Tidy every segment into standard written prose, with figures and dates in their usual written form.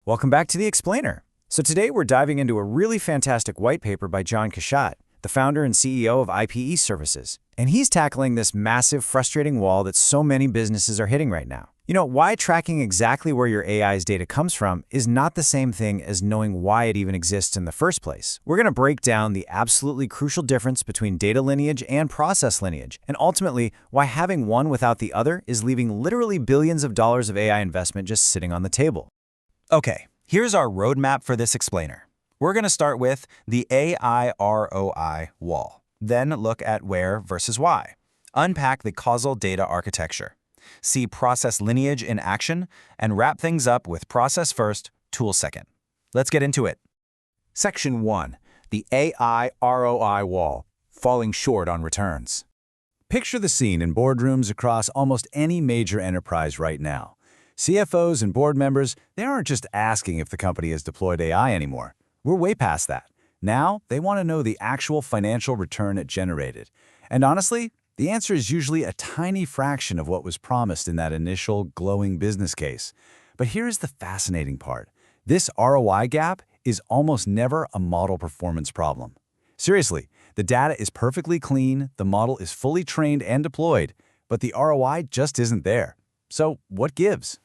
Welcome back to The Explainer. So today we're diving into a really fantastic white paper by John Kashat, the founder and CEO of IPE Services. And he's tackling this massive, frustrating wall that so many businesses are hitting right now. You know, why tracking exactly where your AI's data comes from is not the same thing as knowing why it even exists in the first place. We're going to break down the absolutely crucial difference between data lineage and process lineage, and ultimately why having one without the other is leaving literally billions of dollars of AI investment just sitting on the table. Okay, here's our roadmap for this explainer. We're going to start with the AI ROI wall, then look at where versus why, unpack the causal data architecture, see process lineage in action, and wrap things up with process first, tool second. Let's get into it. Section 1. The AI ROI wall, falling short on returns. Picture the scene in boardrooms across almost any major enterprise right now. CFOs and board members, they aren't just asking if the company has deployed AI anymore. We're way past that. Now, they want to know the actual financial return it generated. And honestly, the answer is usually a tiny fraction of what was promised in that initial glowing business case. But here's the fascinating part. This ROI gap is almost never a model performance problem. Seriously, the data is perfectly clean, the model is fully trained and deployed, but the ROI just isn't there. So what gives?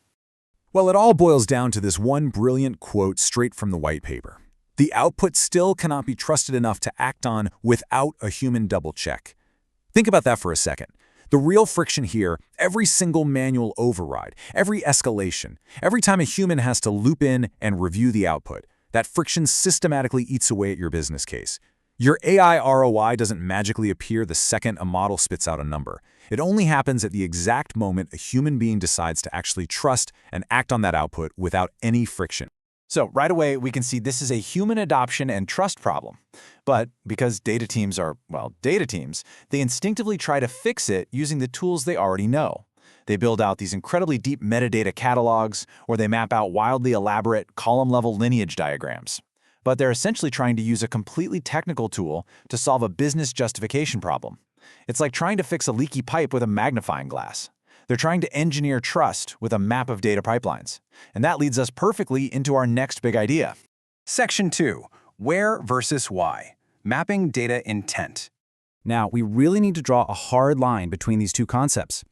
Well, it all boils down to this one brilliant quote straight from the white paper. The output still cannot be trusted enough to act on without a human double check. Think about that for a second. The real friction here, every single manual override, every escalation, every time a human has to loop in and review the output, that friction systematically eats away at your business case. Your AI ROI doesn't magically appear the second a model spits out a number. It only happens at the exact moment a human being decides to actually trust and act on that output without any friction. So right away, we can see this is a human adoption and trust problem. But because data teams are, well, data teams, they instinctively try to fix it using the tools they already know. They build out these incredibly deep metadata catalogs, or they map out wildly elaborate column-level lineage diagrams. But they're essentially trying to use a completely technical tool to solve a business justification problem. It's like trying to fix a leaky pipe with a magnifying glass. They're trying to engineer trust with a map of data pipelines. And that leads us perfectly into our next big idea. Section 2. Where versus why. Mapping data intent. Now, we really need to draw a hard line between these two concepts.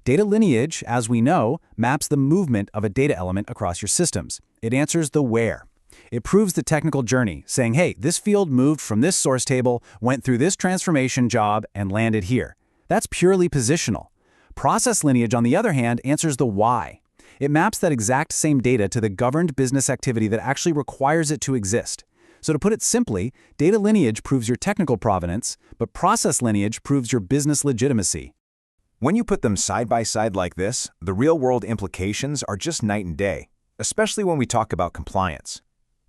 Data lineage, as we know, maps the movement of a data element across your systems. It answers the where. It proves the technical journey, saying, hey, this field moved from this source table, went through this transformation job, and landed here. That's purely positional. Process lineage, on the other hand, answers the why. It maps that exact same data to the governed business activity that actually requires it to exist. So to put it simply, data lineage proves your technical provenance, but process lineage proves your business legitimacy. When you put them side by side like this, the real-world implications are just night and day, especially when we talk about compliance.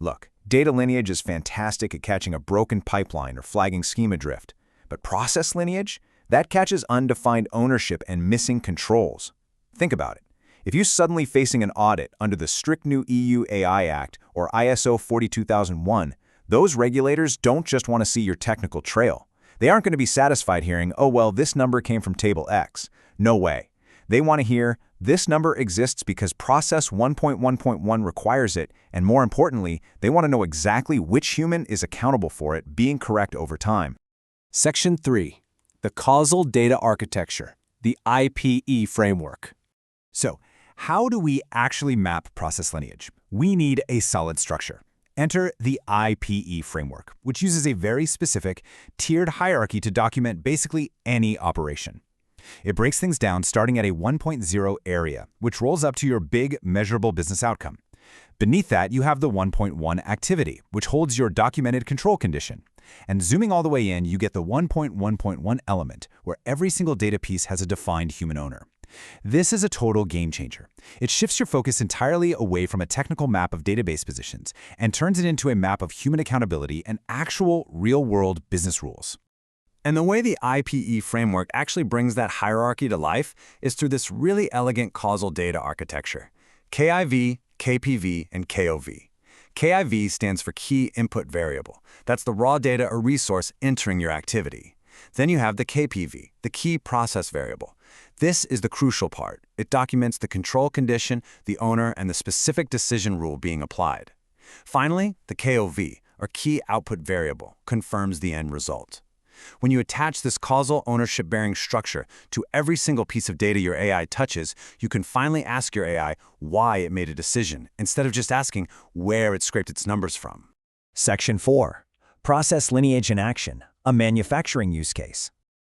Look, data lineage is fantastic at catching a broken pipeline or flagging schema drift, but process lineage? That catches undefined ownership and missing controls. Think about it. If you're suddenly facing an audit under the strict new EU AI Act or ISO 42001, those regulators don't just want to see your technical trail. They aren't going to be satisfied hearing, oh, well, this number came from table X. No way. They want to hear, this number exists because process 1.1.1 requires it, and more importantly, they want to know exactly which human is accountable for it being correct over time. Section 3. The causal data architecture, the IPE framework. So, how do we actually map process lineage? We need a solid structure. Enter the IPE framework, which uses a very specific, tiered hierarchy to document basically any operation. It breaks things down starting at a 1.0 area, which rolls up to your big, measurable business outcome. Beneath that, you have the 1.1 activity, which holds your documented control condition. And zooming all the way in, you get the 1.1.1 element, where every single data piece has a defined human owner. This is a total game changer. It shifts your focus entirely away from a technical map of database positions and turns it into a map of human accountability and actual real-world business rules. And the way the IPE framework actually brings that hierarchy to life is through this really elegant causal data architecture. KIV, KPV, and KOV. KIV stands for Key Input Variable. That's the raw data or resource entering your activity. Then you have the KPV, the Key Process Variable. This is the crucial part. It documents the control condition, the owner, and the specific decision rule being applied. Finally, the KOV, or key output variable, confirms the end result. When you attach this causal ownership-bearing structure to every single piece of data your AI touches, you can finally ask your AI why it made a decision, instead of just asking where it scraped its numbers from. Section 4. Process lineage in action, a manufacturing use case.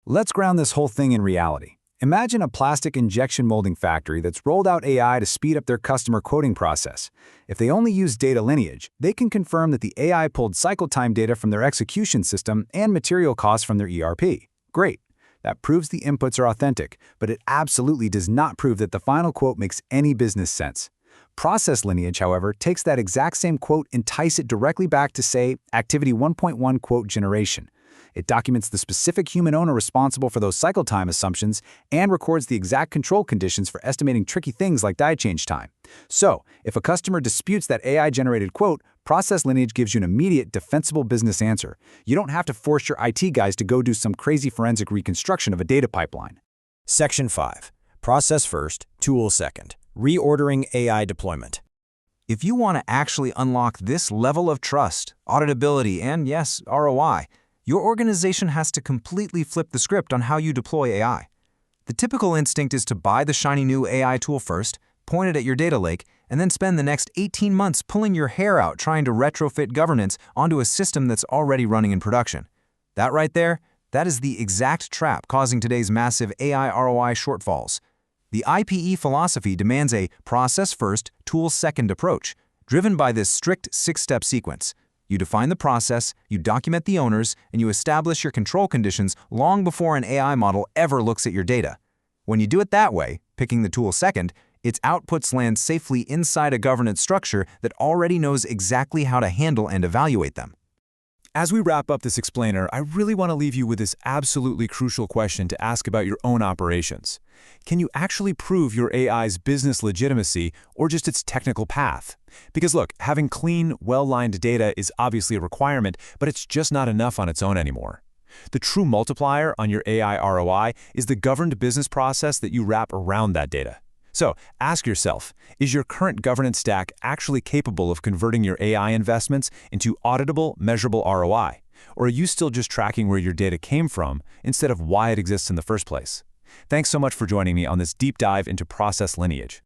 Let's ground this whole thing in reality. Imagine a plastic injection molding factory that's rolled out AI to speed up their customer quoting process. If they only use data lineage, they can confirm that the AI pulled cycle time data from their execution system and material costs from their ERP. Great. That proves the inputs are authentic, but it absolutely does not prove that the final quote makes any business sense. Process lineage, however, takes that exact same quote and ties it directly back to, say, activity 1.1 quote generation. It documents the specific human owner responsible for those cycle time assumptions and records the exact control conditions for estimating tricky things like die change time. So, if a customer disputes that AI-generated quote, process lineage gives you an immediate, defensible business answer. You don't have to force your IT guys to go do some crazy forensic reconstruction of a data pipeline. Section 5. Process first, tool second. Reordering AI deployment. If you want to actually unlock this level of trust, auditability, and yes, ROI, your organization has to completely flip the script on how you deploy AI. The typical instinct is to buy the shiny new AI tool first, point it at your data lake, and then spend the next 18 months pulling your hair out trying to retrofit governance onto a system that's already running in production. That right there, that is the exact trap causing today's massive AI ROI shortfalls. The IPE philosophy demands a process-first, tool-second approach, driven by this strict 6-step sequence. You define the process, you document the owners, and you establish your control conditions long before an AI model ever looks at your data. When you do it that way, picking the tool second, its outputs land safely inside a governance structure that already knows exactly how to handle and evaluate them. As we wrap up this explainer, I really want to leave you with this absolutely crucial question to ask about your own operations. Can you actually prove your AI's business legitimacy or just its technical path? Because look, having clean, well-lined data is obviously a requirement, but it's just not enough on its own anymore. The true multiplier on your AI ROI is the governed business process that you wrap around that data. So ask yourself, is your current governance stack actually capable of converting your AI investments into auditable, measurable ROI? Or are you still just tracking where your data came from instead of why it exists in the first place? Thanks so much for joining me on this deep dive into process lineage.